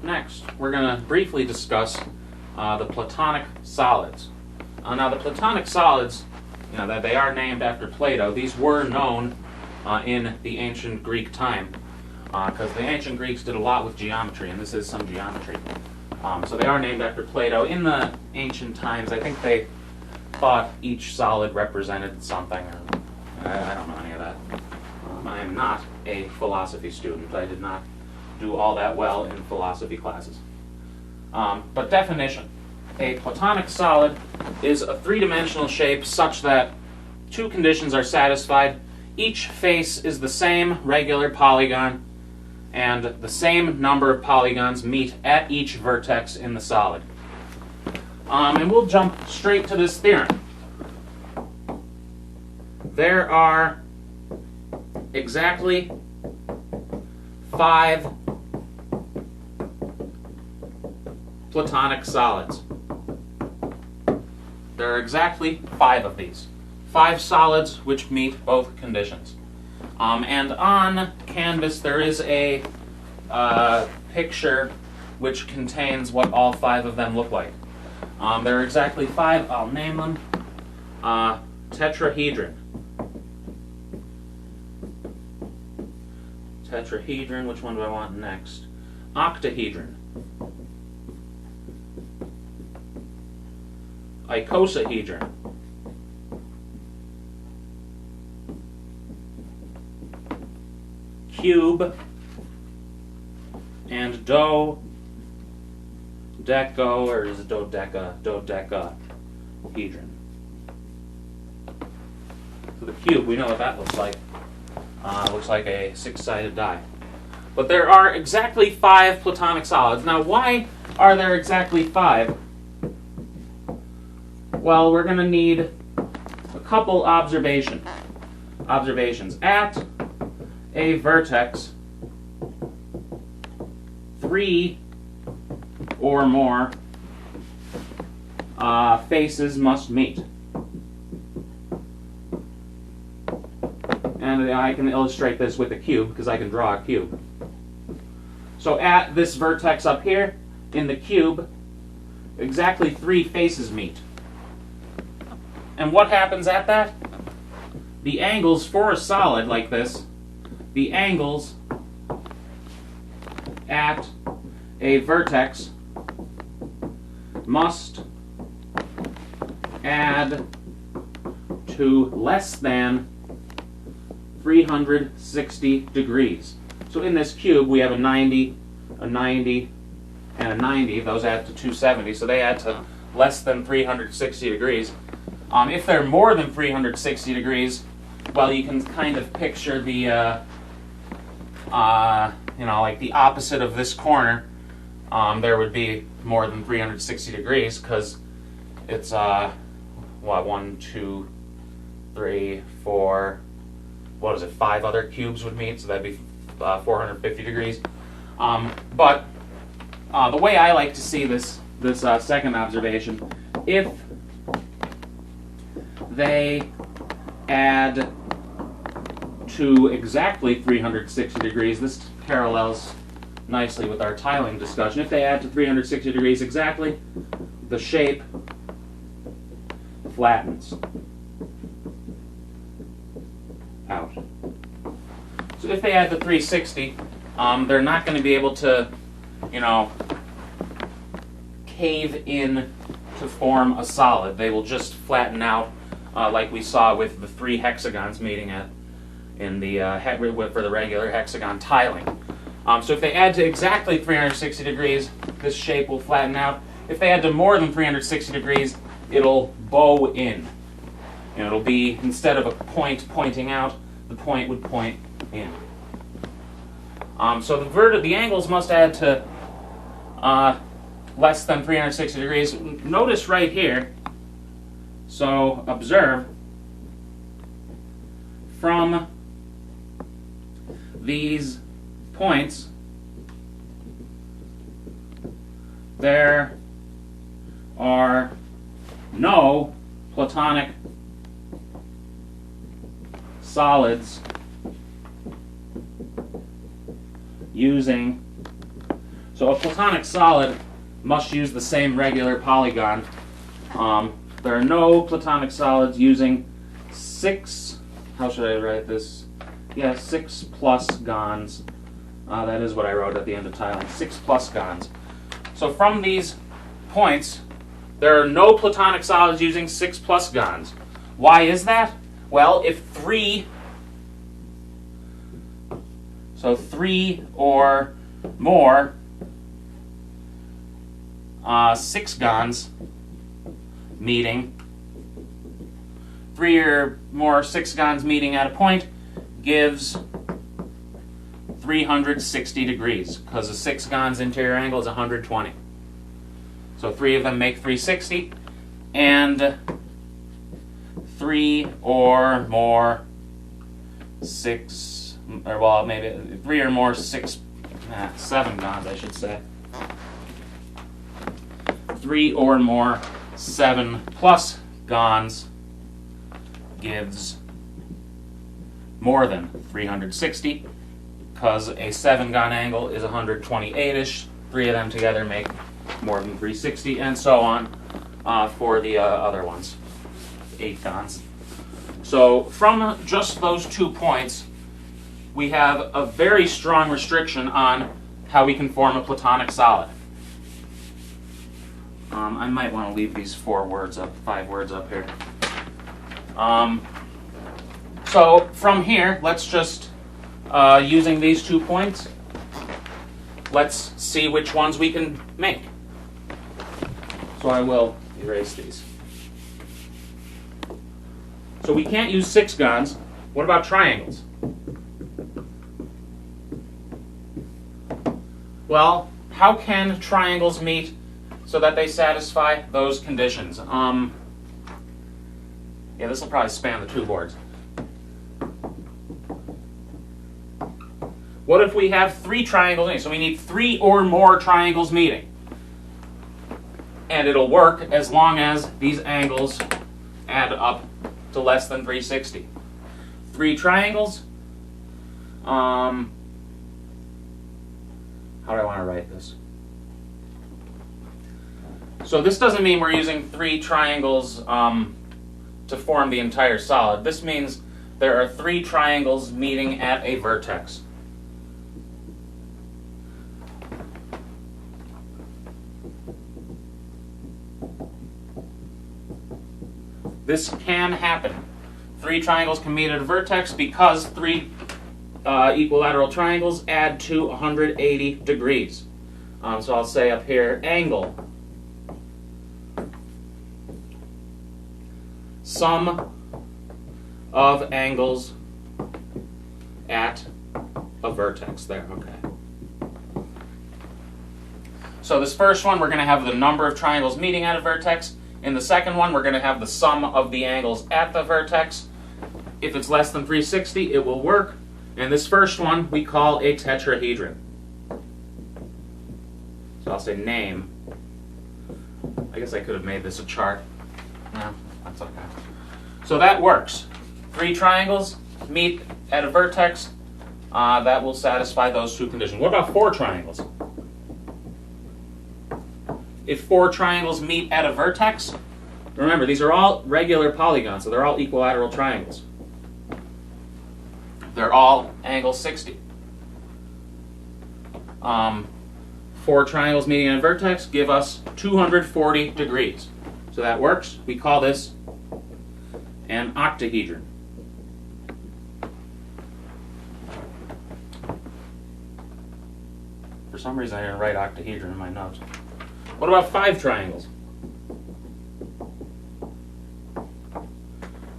next, we're going to briefly discuss the Platonic Solids. Now, the Platonic Solids, that they are named after Plato. These were known in the ancient Greek time, because the ancient Greeks did a lot with geometry, and this is some geometry. So they are named after Plato. In the ancient times, I think they thought each solid represented something. I don't know any of that. I am not a philosophy student. I did not do all that well in philosophy classes. But definition. A Platonic solid is a three-dimensional shape such that two conditions are satisfied. Each face is the same regular polygon, and the same number of polygons meet at each vertex in the solid. And we'll jump straight to this theorem. There are exactly 5 Platonic solids. There are exactly 5 of these. 5 solids which meet both conditions. And on canvas there is a picture which contains what all 5 of them look like. There are exactly 5. I'll name them. Tetrahedron. Tetrahedron. Which one do I want next? Octahedron. Icosahedron. Cube. And dodeco, or is it dodecahedron. So the cube, we know what that looks like. Looks like a 6-sided die. But there are exactly 5 Platonic solids. Now, why are there exactly 5? Well, we're going to need a couple observations. At a vertex, 3 or more faces must meet. And I can illustrate this with a cube, because I can draw a cube. So at this vertex up here, in the cube, exactly 3 faces meet. And what happens at that? The angles for a solid like this, the angles at a vertex must add to less than 360 degrees. So in this cube we have a 90, a 90, and a 90. Those add to 270, so they add to less than 360 degrees. If they're more than 360 degrees, well, you can kind of picture the, like the opposite of this corner. There would be more than 360 degrees, because it's, 1, 2, 3, 4, 5 other cubes would meet, so that'd be 450 degrees. But the way I like to see this second observation, if they add to exactly 360 degrees, this parallels nicely with our tiling discussion. If they add to 360 degrees exactly, the shape flattens out. So if they add to 360, they're not going to be able to, cave in to form a solid. They will just flatten out, like we saw with the 3 hexagons meeting in the for the regular hexagon tiling. So if they add to exactly 360 degrees, this shape will flatten out. If they add to more than 360 degrees, it'll bow in. It'll be, instead of a point pointing out, the point would point in. So the angles must add to less than 360 degrees. Notice right here, so observe, from these points, there are no Platonic solids using So a Platonic solid must use the same regular polygon. There are no Platonic solids using 6, how should I write this? Yeah, 6 plus gons. That is what I wrote at the end of tiling, 6 plus gons. So from these points, there are no Platonic solids using 6 plus gons. Why is that? Well, if 3 or more 6 gons meeting, 3 or more 6 gons meeting at a point gives 360 degrees, because the 6 gons interior angle is 120. So 3 of them make 360, and 3 or more 6, or well, maybe 3 or more 7 gons, I should say. 3 or more 7 plus gons gives more than 360, because a 7 gon angle is 128-ish. 3 of them together make more than 360, and so on for the other ones, 8 gons. So from just those 2 points, we have a very strong restriction on how we can form a Platonic solid. I might want to leave these 5 words up here. So from here, let's just, using these 2 points, let's see which ones we can make. So I will erase these. So we can't use 6 gons. What about triangles? Well, how can triangles meet so that they satisfy those conditions? Yeah, this will probably span the 2 boards. What if we have 3 triangles meeting? So we need 3 or more triangles meeting. And it'll work as long as these angles add up to less than 360. 3 triangles. How do I want to write this? So this doesn't mean we're using 3 triangles to form the entire solid. This means there are 3 triangles meeting at a vertex. This can happen. 3 triangles can meet at a vertex because 3 equilateral triangles add to 180 degrees. So I'll say up here, angle. Sum of angles at a vertex there, okay. So this first one, we're going to have the number of triangles meeting at a vertex. In the second one, we're going to have the sum of the angles at the vertex. If it's less than 360, it will work. And this first one we call a tetrahedron. So I'll say name. I guess I could have made this a chart. No, that's okay. So that works. 3 triangles meet at a vertex. That will satisfy those 2 conditions. What about 4 triangles? If 4 triangles meet at a vertex, remember these are all regular polygons, so they're all equilateral triangles. They're all angle 60. 4 triangles meeting at a vertex give us 240 degrees. So that works. We call this an octahedron. For some reason I didn't write octahedron in my notes. What about 5 triangles?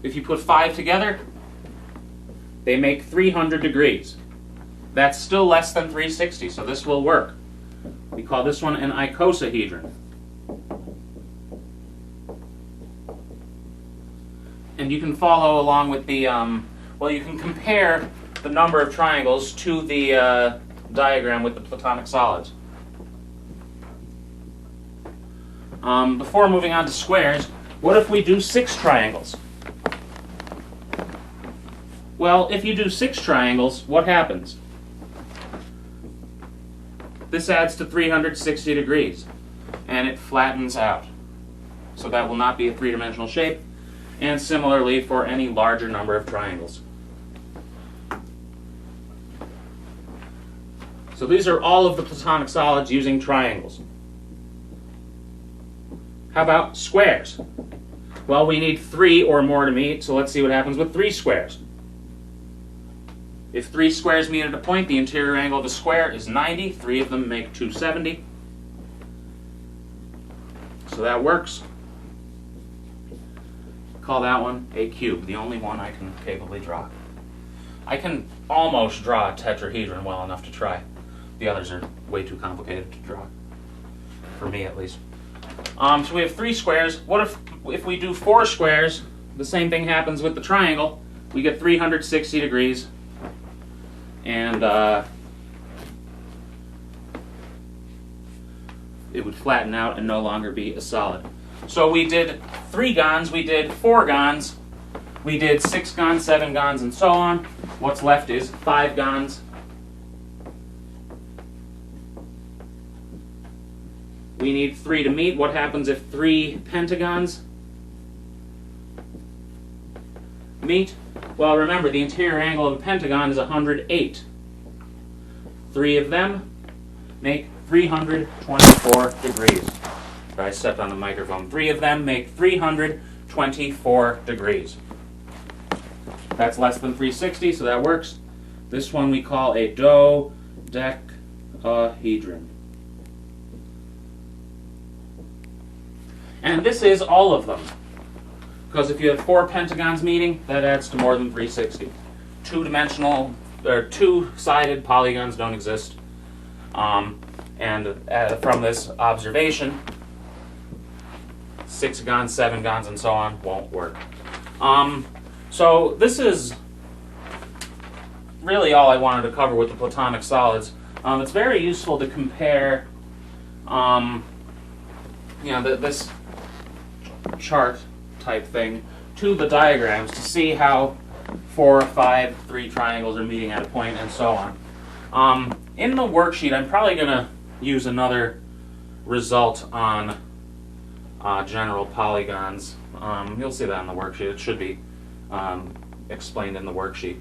If you put 5 together, they make 300 degrees. That's still less than 360, so this will work. We call this one an icosahedron. And you can follow along with the, well, you can compare the number of triangles to the diagram with the Platonic solids. Before moving on to squares, what if we do 6 triangles? Well, if you do 6 triangles, what happens? this adds to 360 degrees, and it flattens out. So that will not be a three-dimensional shape, and similarly for any larger number of triangles. So these are all of the Platonic solids using triangles. How about squares? Well, we need 3 or more to meet, so let's see what happens with 3 squares. If 3 squares meet at a point, the interior angle of a square is 90. 3 of them make 270. So that works. Call that one a cube, the only one I can capably draw. I can almost draw a tetrahedron well enough to try. The others are way too complicated to draw, for me at least. So we have 3 squares. What if we do 4 squares? The same thing happens with the triangle. We get 360 degrees. And it would flatten out and no longer be a solid. So we did 3 gons, we did 4 gons, we did 6 gons, 7 gons, and so on. What's left is 5 gons. We need 3 to meet. What happens if 3 pentagons meet? Well, remember, the interior angle of a pentagon is 108. 3 of them make 324 degrees. I stepped on the microphone. 3 of them make 324 degrees. That's less than 360, so that works. This one we call a dodecahedron. And this is all of them. Because if you have 4 pentagons meeting, that adds to more than 360. Two-dimensional, or two-sided polygons don't exist. And from this observation, 6 gons, 7 gons, and so on won't work. So this is really all I wanted to cover with the Platonic solids. It's very useful to compare, this chart type thing to the diagrams to see how 4, 5, 3 triangles are meeting at a point and so on. In the worksheet, I'm probably going to use another result on general polygons. You'll see that in the worksheet. It should be explained in the worksheet.